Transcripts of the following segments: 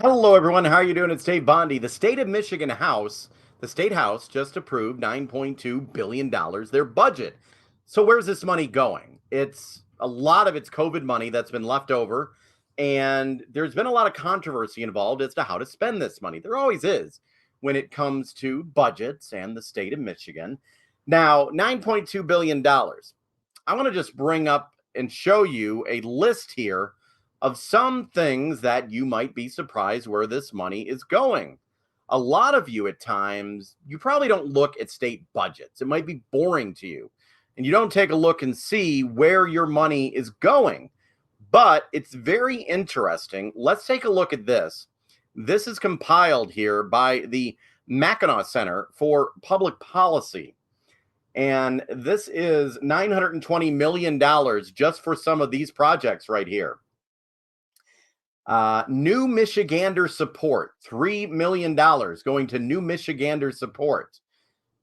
Hello, everyone. How are you doing? It's Dave Bondy. The state of Michigan House, the state house just approved $9.2 billion, their budget. So, where's this money going? It's a lot of it's COVID money that's been left over. And there's been a lot of controversy involved as to how to spend this money. There always is when it comes to budgets and the state of Michigan. Now, $9.2 billion. I want to just bring up and show you a list here of some things that you might be surprised where this money is going. A lot of you at times, you probably don't look at state budgets. It might be boring to you, and you don't take a look and see where your money is going. But it's very interesting. Let's take a look at this. This is compiled here by the Mackinac Center for Public Policy. And this is $920 million just for some of these projects right here. New Michigander support, $3 million going to New Michigander support.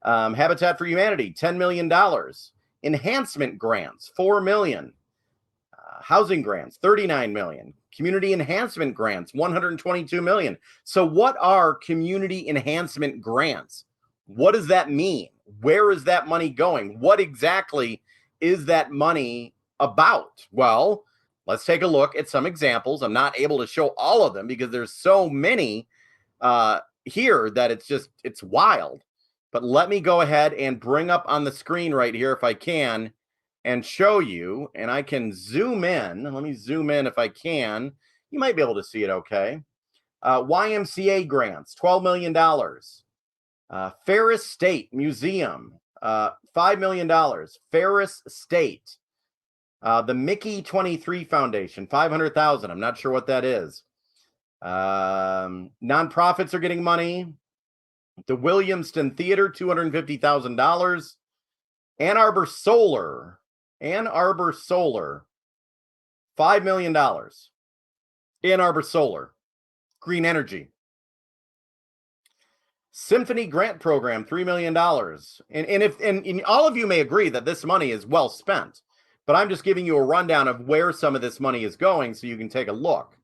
Habitat for Humanity, $10 million. Enhancement grants, $4 million. Housing grants, $39 million. Community enhancement grants, $122 million. So, what are community enhancement grants? What does that mean? Where is that money going? What exactly is that money about? Well, let's take a look at some examples. I'm not able to show all of them because there's so many here that it's wild. But let me go ahead and bring up on the screen right here if I can and show you. And I can zoom in. Let me zoom in if I can. You might be able to see it okay. YMCA grants, $12 million. Ferris State Museum, $5 million. Ferris State. The Mickey 23 Foundation, 500,000. I'm not sure what that is. Nonprofits are getting money. The Williamston Theater, $250,000. Ann Arbor Solar, $5 million. Ann Arbor Solar, green energy. Symphony Grant Program, $3 million. And all of you may agree that this money is well spent, but I'm just giving you a rundown of where some of this money is going so you can take a look.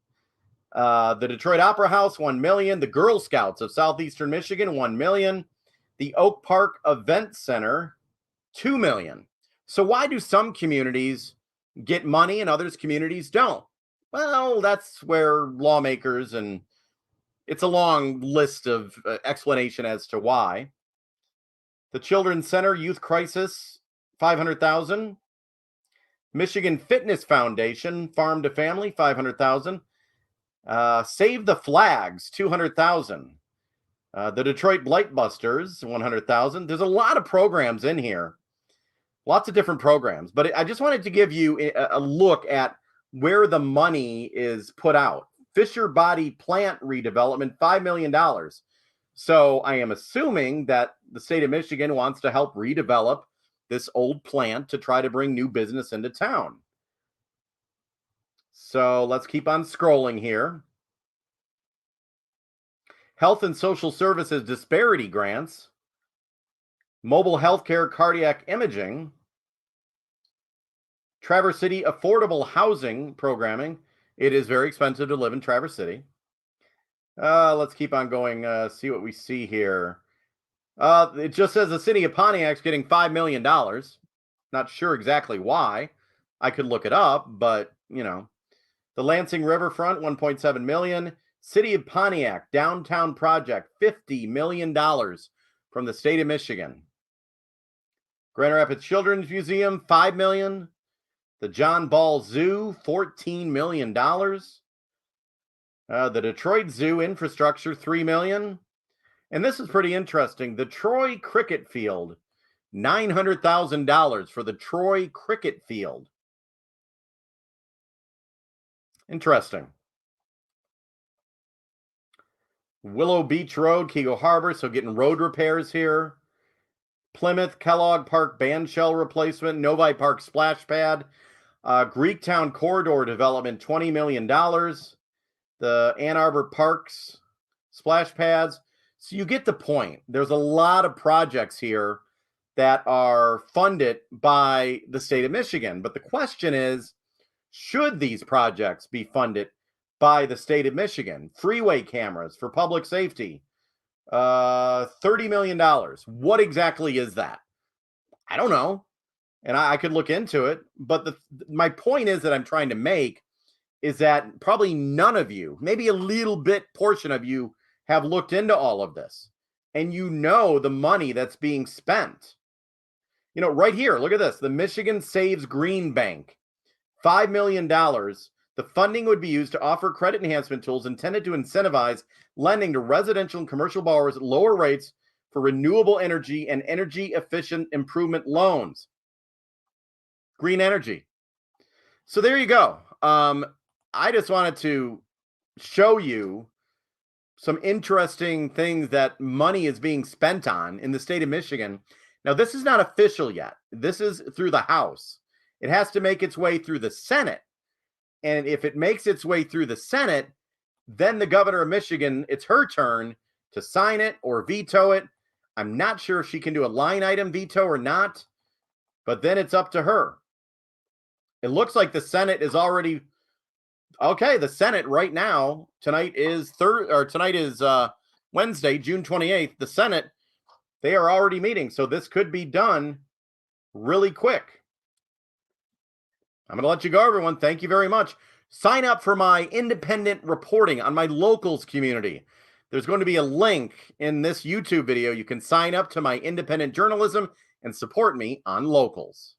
The Detroit Opera House, $1 million. The Girl Scouts of Southeastern Michigan, $1 million. The Oak Park Event Center, $2 million. So why do some communities get money and others communities don't? Well, that's where lawmakers, and it's a long list of explanation as to why. The Children's Center Youth Crisis, 500,000. Michigan Fitness Foundation Farm to Family, 500,000. Save the Flags, 200,000. The Detroit Blight Busters, 100,000. There's a lot of programs in here. Lots of different programs, but I just wanted to give you a look at where the money is put out. Fisher Body Plant Redevelopment, $5 million. So I am assuming that the state of Michigan wants to help redevelop this old plant to try to bring new business into town. So let's keep on scrolling here. Health and Social Services Disparity Grants, Mobile Healthcare Cardiac Imaging, Traverse City Affordable Housing Programming. It is very expensive to live in Traverse City. Let's keep on going, see what we see here. It just says the city of Pontiac's getting $5 million. Not sure exactly why. I could look it up, but, the Lansing Riverfront, $1.7 million. City of Pontiac Downtown Project, $50 million from the state of Michigan. Grand Rapids Children's Museum, $5 million. The John Ball Zoo, $14 million. The Detroit Zoo infrastructure, $3 million. And this is pretty interesting. The Troy Cricket Field, $900,000 for the Troy Cricket Field. Interesting. Willow Beach Road, Kego Harbor, so getting road repairs here. Plymouth Kellogg Park band shell replacement, Novi Park splash pad, Greektown corridor development, $20 million. The Ann Arbor Parks splash pads. So you get the point. There's a lot of projects here that are funded by the state of Michigan. But the question is, should these projects be funded by the state of Michigan. Freeway cameras for public safety, $30 million. What exactly is that? I don't know. And I could look into it. But my point is that I'm trying to make is that probably none of you, maybe a little bit portion of you, have looked into all of this. And you know the money that's being spent. You know, right here, look at this. The Michigan Saves Green Bank, $5 million. The funding would be used to offer credit enhancement tools intended to incentivize lending to residential and commercial borrowers at lower rates for renewable energy and energy efficient improvement loans. Green energy. So there you go. I just wanted to show you some interesting things that money is being spent on in the state of Michigan. Now, this is not official yet. This is through the House. It has to make its way through the Senate. And if it makes its way through the Senate, then the governor of Michigan, it's her turn to sign it or veto it. I'm not sure if she can do a line item veto or not, but then it's up to her. It looks like the Senate is already okay. The Senate right now, tonight is Wednesday, June 28th. The Senate, they are already meeting, so this could be done really quick. I'm going to let you go, everyone. Thank you very much. Sign up for my independent reporting on my locals community. There's going to be a link in this YouTube video. You can sign up to my independent journalism and support me on locals.